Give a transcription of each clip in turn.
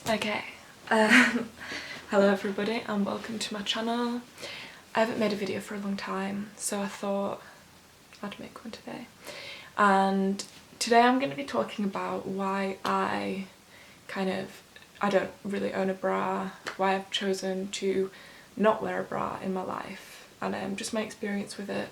Okay, hello everybody and welcome to my channel. I haven't made a video for a long time, so I thought I'd make one today. And today I'm going to be talking about why I don't really own a bra, why I've chosen to not wear a bra in my life, and just my experience with it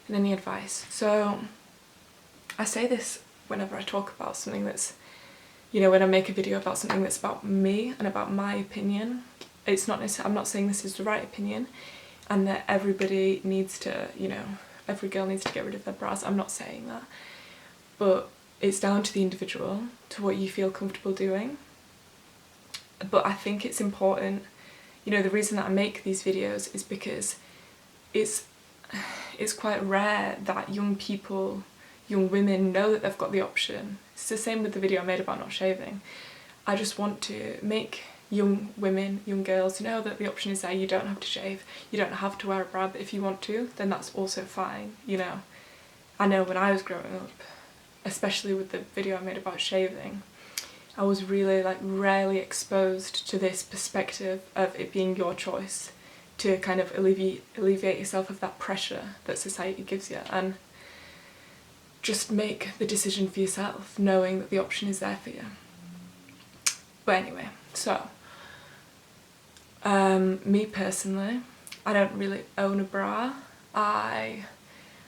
and any advice. So I say this whenever I talk about something that's, you know, when I make a video about something that's about me and about my opinion. It's not necessarily, I'm not saying this is the right opinion and that everybody needs to, you know, every girl needs to get rid of their bras. I'm not saying that. But it's down to the individual, to what you feel comfortable doing. But I think it's important, you know, the reason that I make these videos is because it's quite rare that young women know that they've got the option. It's the same with the video I made about not shaving. I just want to make young women, young girls know that the option is there. You don't have to shave, you don't have to wear a bra, but if you want to, then that's also fine, you know. I know when I was growing up, especially with the video I made about shaving, I was really rarely exposed to this perspective of it being your choice to kind of alleviate yourself of that pressure that society gives you, and just make the decision for yourself, knowing that the option is there for you. But anyway, so me personally, I don't really own a bra. I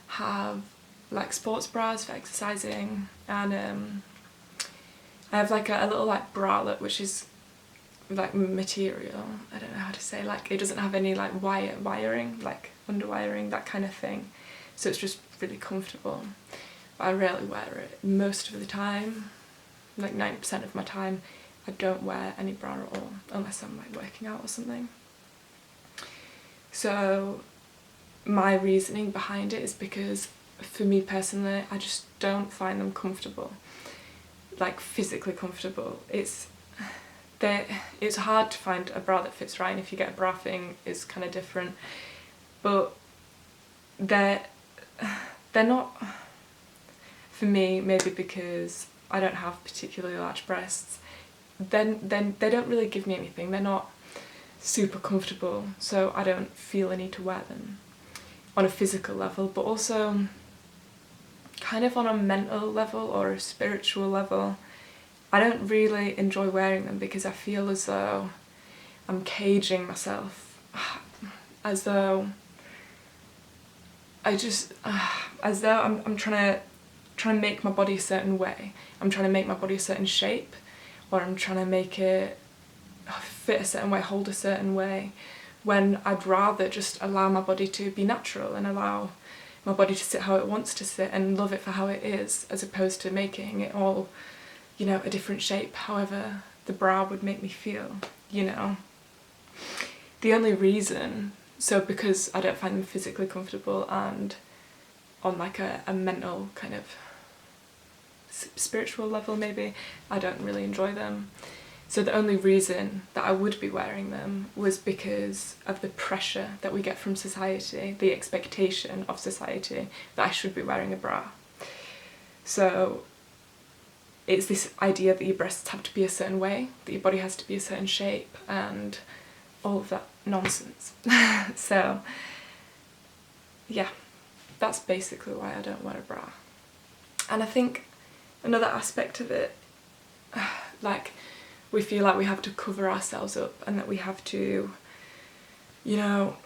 have like sports bras for exercising, and I have like a little like bralette, which is like material, I don't know how to say, like it doesn't have any like wiring, like underwiring, that kind of thing, so it's just really comfortable. But I rarely wear it. Most of the time, like 90% of my time, I don't wear any bra at all, unless I'm like working out or something. So my reasoning behind it is because for me personally, I just don't find them comfortable, like physically comfortable. It's hard to find a bra that fits right, and if you get a bra fitting, it's kind of different. But they're not, for me, maybe because I don't have particularly large breasts, then they don't really give me anything. They're not super comfortable, so I don't feel a need to wear them on a physical level, but also kind of on a mental level or a spiritual level. I don't really enjoy wearing them because I feel as though I'm caging myself, as though I'm trying to make my body a certain way. I'm trying to make my body a certain shape, or I'm trying to make it fit a certain way, hold a certain way, when I'd rather just allow my body to be natural and allow my body to sit how it wants to sit and love it for how it is, as opposed to making it all, you know, a different shape, however the bra would make me feel, you know. The only reason, so because I don't find them physically comfortable and on like a mental kind of spiritual level maybe, I don't really enjoy them. So the only reason that I would be wearing them was because of the pressure that we get from society, the expectation of society that I should be wearing a bra. So it's this idea that your breasts have to be a certain way, that your body has to be a certain shape, and all of that nonsense. So yeah, that's basically why I don't wear a bra. And I think another aspect of it, like, we feel like we have to cover ourselves up and that we have to, you know,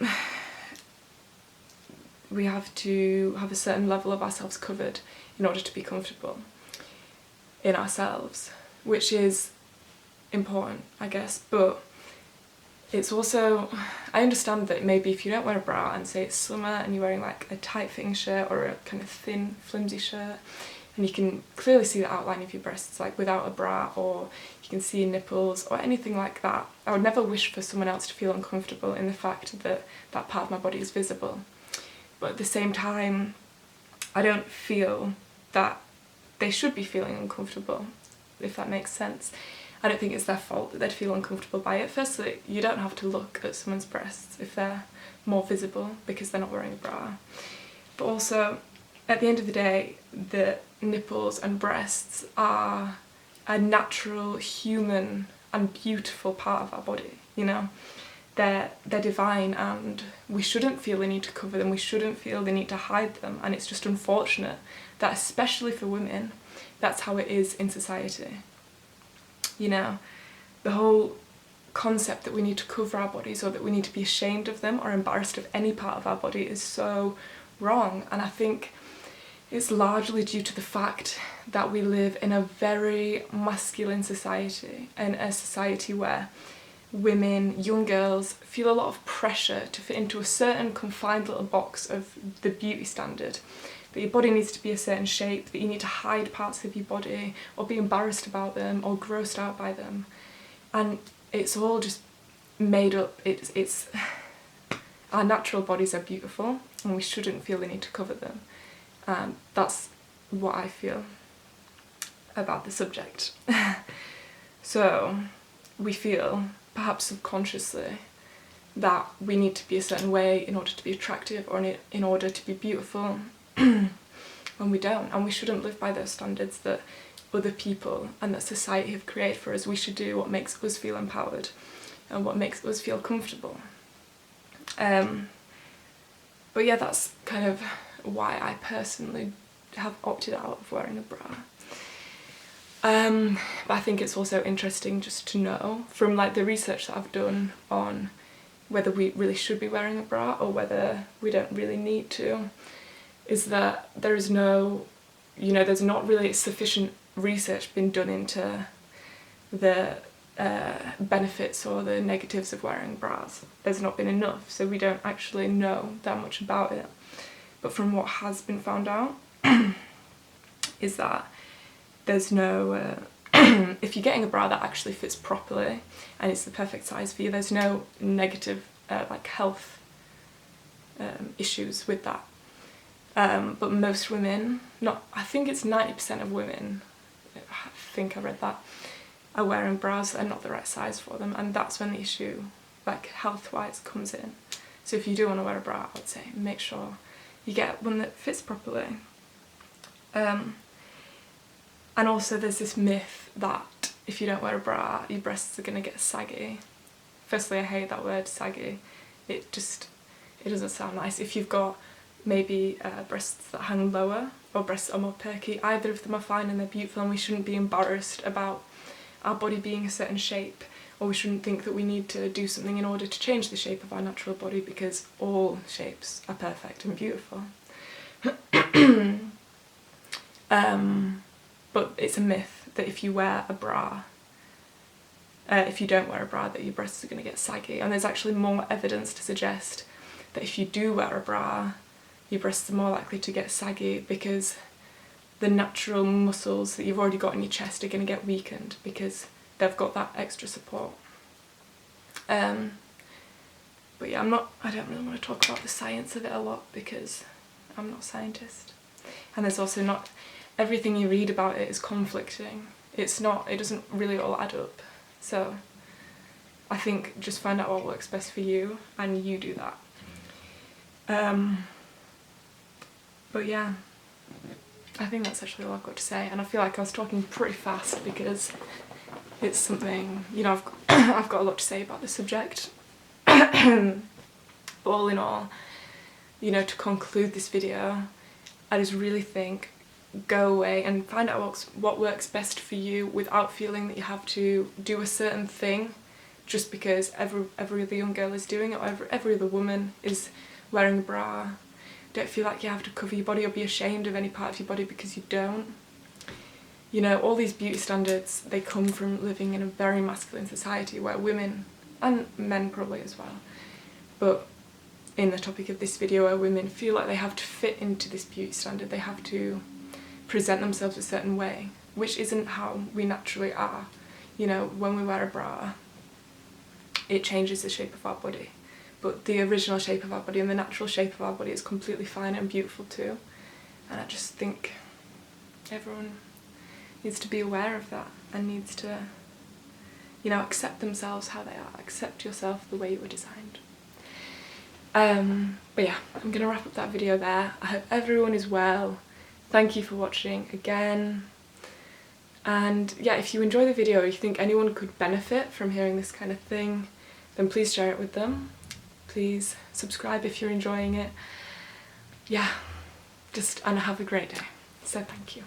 we have to have a certain level of ourselves covered in order to be comfortable in ourselves, which is important, I guess. But it's also, I understand that maybe if you don't wear a bra and say it's summer and you're wearing like a tight fitting shirt or a kind of thin flimsy shirt, and you can clearly see the outline of your breasts like without a bra, or you can see your nipples or anything like that, I would never wish for someone else to feel uncomfortable in the fact that that part of my body is visible. But at the same time, I don't feel that they should be feeling uncomfortable, if that makes sense. I don't think it's their fault that they'd feel uncomfortable by it. Firstly, you don't have to look at someone's breasts if they're more visible because they're not wearing a bra. But also, at the end of the day, the nipples and breasts are a natural human and beautiful part of our body, you know. They're divine, and we shouldn't feel the need to cover them, we shouldn't feel the need to hide them, and it's just unfortunate that, especially for women, that's how it is in society. You know, the whole concept that we need to cover our bodies, or that we need to be ashamed of them or embarrassed of any part of our body, is so wrong. And I think it's largely due to the fact that we live in a very masculine society, and a society where women, young girls, feel a lot of pressure to fit into a certain confined little box of the beauty standard. That your body needs to be a certain shape, that you need to hide parts of your body, or be embarrassed about them, or grossed out by them. And it's all just made up. It's our natural bodies are beautiful, and we shouldn't feel the need to cover them. That's what I feel about the subject. So we feel, perhaps subconsciously, that we need to be a certain way in order to be attractive, or in order to be beautiful, when we don't. And we shouldn't live by those standards that other people and that society have created for us. We should do what makes us feel empowered and what makes us feel comfortable. But yeah, that's kind of why I personally have opted out of wearing a bra. But I think it's also interesting just to know from like the research that I've done on whether we really should be wearing a bra or whether we don't really need to, is that there is no, you know, there's not really sufficient research been done into the benefits or the negatives of wearing bras. There's not been enough, so we don't actually know that much about it. But from what has been found out is that there's no, if you're getting a bra that actually fits properly and it's the perfect size for you, there's no negative like health issues with that. But most women, I think it's 90% of women, I think I read that, are wearing bras that are not the right size for them, and that's when the issue, like health-wise, comes in. So if you do want to wear a bra, I would say make sure you get one that fits properly. And also there's this myth that if you don't wear a bra, your breasts are going to get saggy. Firstly, I hate that word, saggy. It doesn't sound nice. If you've got maybe breasts that hang lower, or breasts that are more perky, either of them are fine and they're beautiful, and we shouldn't be embarrassed about our body being a certain shape, or we shouldn't think that we need to do something in order to change the shape of our natural body, because all shapes are perfect and beautiful. But it's a myth that if you wear a bra, if you don't wear a bra, that your breasts are going to get saggy. And there's actually more evidence to suggest that if you do wear a bra, your breasts are more likely to get saggy, because the natural muscles that you've already got in your chest are going to get weakened because they've got that extra support. But yeah, I don't really want to talk about the science of it a lot because I'm not a scientist. And there's also not, everything you read about it is conflicting. It doesn't really all add up. So I think just find out what works best for you and you do that. But yeah, I think that's actually all I've got to say, and I feel like I was talking pretty fast because it's something, you know, I've got a lot to say about the subject. But all in all, you know, to conclude this video, I just really think go away and find out what works best for you without feeling that you have to do a certain thing just because every other young girl is doing it, or every other woman is wearing a bra. Don't feel like you have to cover your body or be ashamed of any part of your body because you don't. You know, all these beauty standards, they come from living in a very masculine society where women, and men probably as well, but in the topic of this video, where women feel like they have to fit into this beauty standard, they have to present themselves a certain way, which isn't how we naturally are. You know, when we wear a bra, it changes the shape of our body. But the original shape of our body and the natural shape of our body is completely fine and beautiful too. And I just think everyone needs to be aware of that and needs to, you know, accept themselves how they are. Accept yourself the way you were designed. But yeah, I'm gonna wrap up that video there. I hope everyone is well. Thank you for watching again. And yeah, if you enjoy the video, you think anyone could benefit from hearing this kind of thing, then please share it with them. Please subscribe if you're enjoying it. Yeah, and have a great day. So thank you.